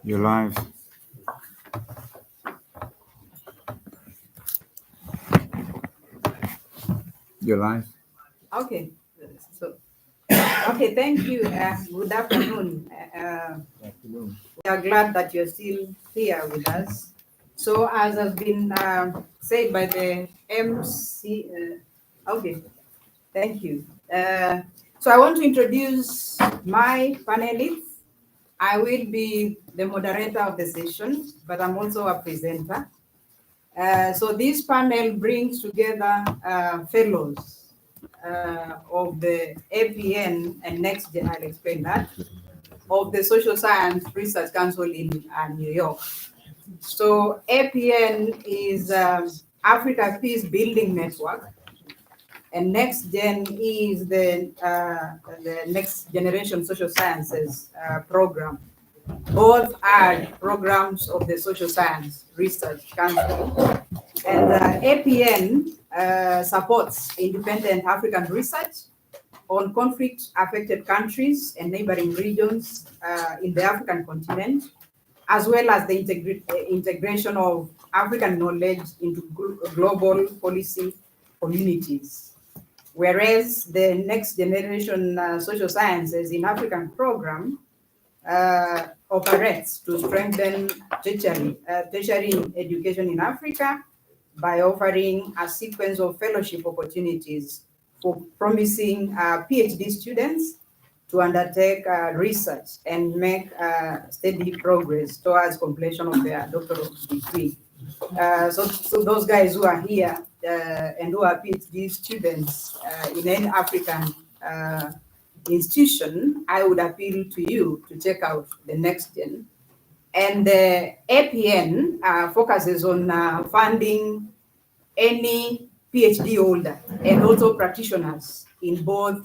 You're live. You're live. Okay. Okay, thank you. Good afternoon. We are glad that you're still here with us. So, as has been said by the MC, okay, thank you. So, I want to introduce my panelists. I will be the moderator of the session, but I'm also a presenter. So this panel brings together fellows of the APN and next gen, I'll explain that, of the Social Science Research Council in New York. So APN is Africa Peacebuilding Network, and next gen is the next generation social sciences program. Both are programs of the Social Science Research Council. And APN supports independent African research on conflict-affected countries and neighboring regions in the African continent, as well as the integration of African knowledge into global policy communities. Whereas the next generation social sciences in African program operates to strengthen tertiary education in Africa by offering a sequence of fellowship opportunities for promising PhD students to undertake research and make steady progress towards completion of their doctoral degree. So those guys who are here and who are PhD students in any African institution, I would appeal to you to check out the next gen. And the APN focuses on funding any PhD holder and also practitioners in both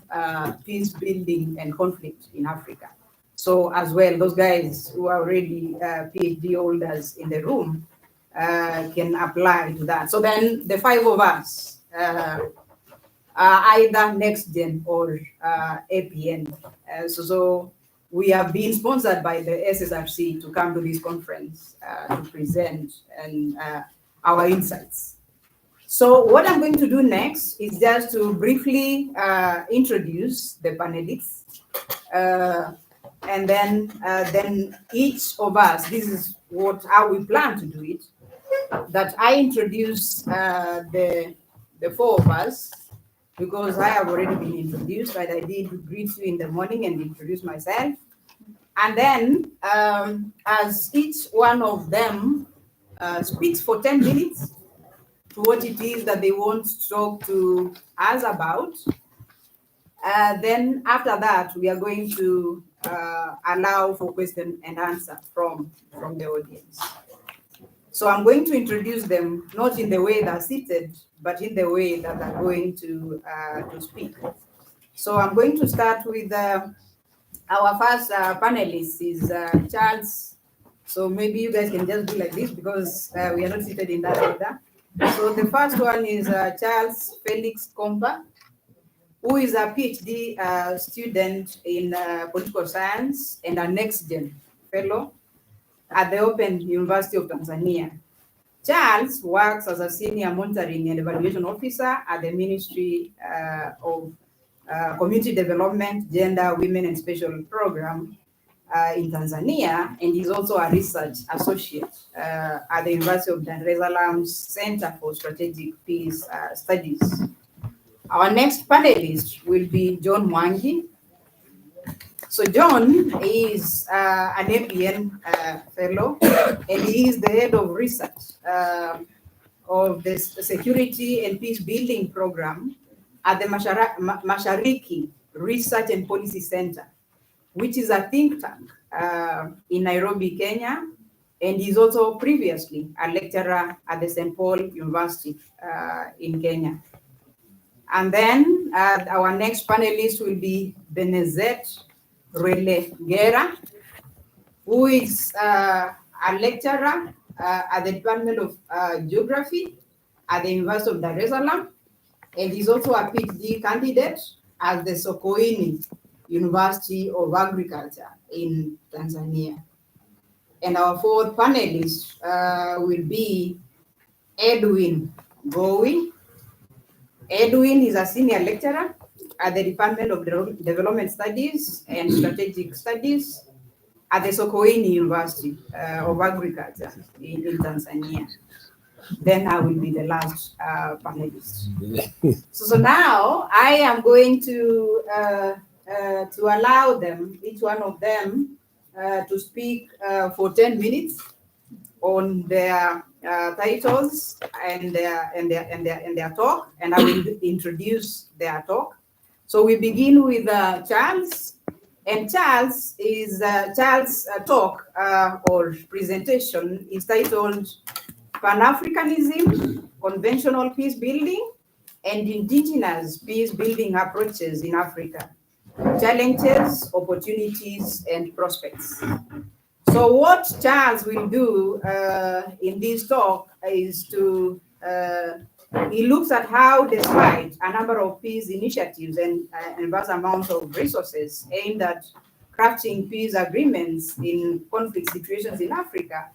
peace building and conflict in Africa. So as well, those guys who are already PhD holders in the room can apply to that. So then the five of us either next gen or APN. So we have been sponsored by the SSRC to come to this conference to present and our insights. So what I'm going to do next is just to briefly introduce the panelists, and then each of us, this is how we plan to do it, that I introduce the four of us, because I have already been introduced, right? I did greet you in the morning and introduce myself. And then as each one of them speaks for 10 minutes to what it is that they want to talk to us about, then after that, we are going to allow for question and answer from the audience. So I'm going to introduce them, not in the way they're seated, but in the way that they're going to speak. So I'm going to start with our first panelist is Charles. So maybe you guys can just do like this because we are not seated in that order. So the first one is Charles Felix Komba, who is a PhD student in political science and a next gen fellow at the Open University of Tanzania. Charles works as a senior monitoring and evaluation officer at the Ministry of Community Development, Gender, Women and Special Program in Tanzania, and he's also a research associate at the University of Dar es Salaam's Center for Strategic Peace Studies. Our next panelist will be John Mwangi. So John is an APN fellow, and he is the head of research of the Security and Peace Building Program at the Mashariki Research and Policy Center, which is a think tank in Nairobi, Kenya, and he's also previously a lecturer at the St. Paul University in Kenya. And then our next panelist will be Benezet Rwelengera, who is a lecturer at the Department of Geography at the University of Dar es Salaam, and he's also a PhD candidate at the Sokoine University of Agriculture in Tanzania. And our fourth panelist will be Edwin Ngowi. Edwin is a senior lecturer at the Department of Development Studies and Strategic Studies at the Sokoine University of Agriculture in Tanzania. Then I will be the last panelist. So now I am going to allow them, each one of them, to speak for 10 minutes on their titles and their talk, and I will introduce their talk. So we begin with Charles, and Charles talk or presentation is titled Pan-Africanism, Conventional Peace Building, and Indigenous Peace Building Approaches in Africa, Challenges, Opportunities, and Prospects. So what Charles will do in this talk is to, he looks at how despite a number of peace initiatives and vast amounts of resources aimed at crafting peace agreements in conflict situations in Africa,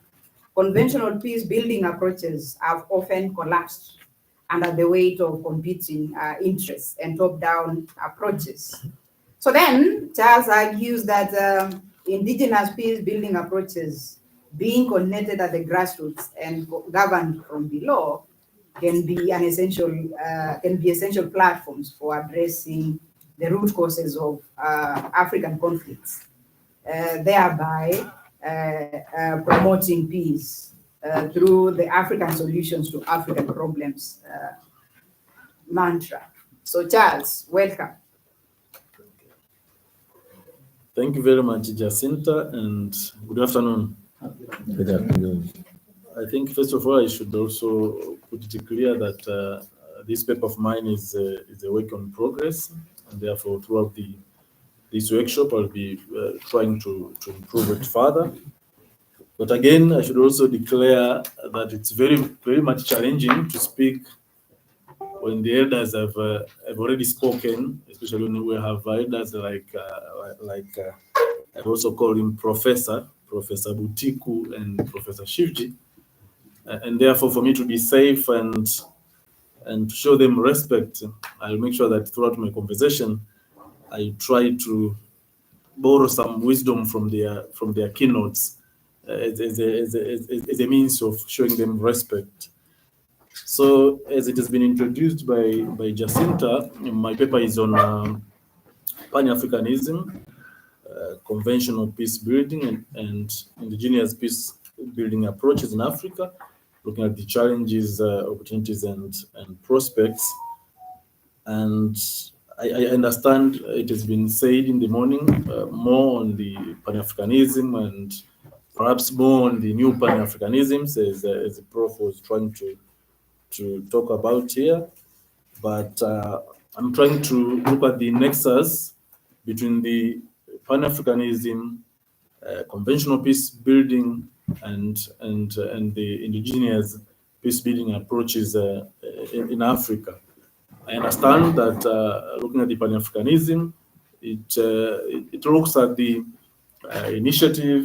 conventional peace building approaches have often collapsed under the weight of competing interests and top-down approaches. So then Charles argues that indigenous peace building approaches, being connected at the grassroots and governed from below, can be essential platforms for addressing the root causes of African conflicts, thereby promoting peace through the African solutions to African problems mantra. So Charles, welcome. Thank you very much, Jacinta, and good afternoon. Good afternoon. I think first of all, I should also put it clear that this paper of mine is a work in progress, and therefore throughout this workshop, I'll be trying to improve it further. But again, I should also declare that it's very, very much challenging to speak when the elders have already spoken, especially when we have elders like I also call him Professor Butiku and Professor Shivji. And therefore, for me to be safe and to show them respect, I'll make sure that throughout my conversation, I try to borrow some wisdom from their keynotes as a means of showing them respect. So, as it has been introduced by Jacinta, my paper is on Pan-Africanism, conventional peace building, and indigenous peace building approaches in Africa, looking at the challenges, opportunities, and prospects. And I understand it has been said in the morning more on the Pan-Africanism and perhaps more on the new Pan-Africanisms as the Prof was trying to talk about here. But I'm trying to look at the nexus between the Pan-Africanism, conventional peace building, and the indigenous peace building approaches in Africa. I understand that looking at the Pan-Africanism, it looks at the initiative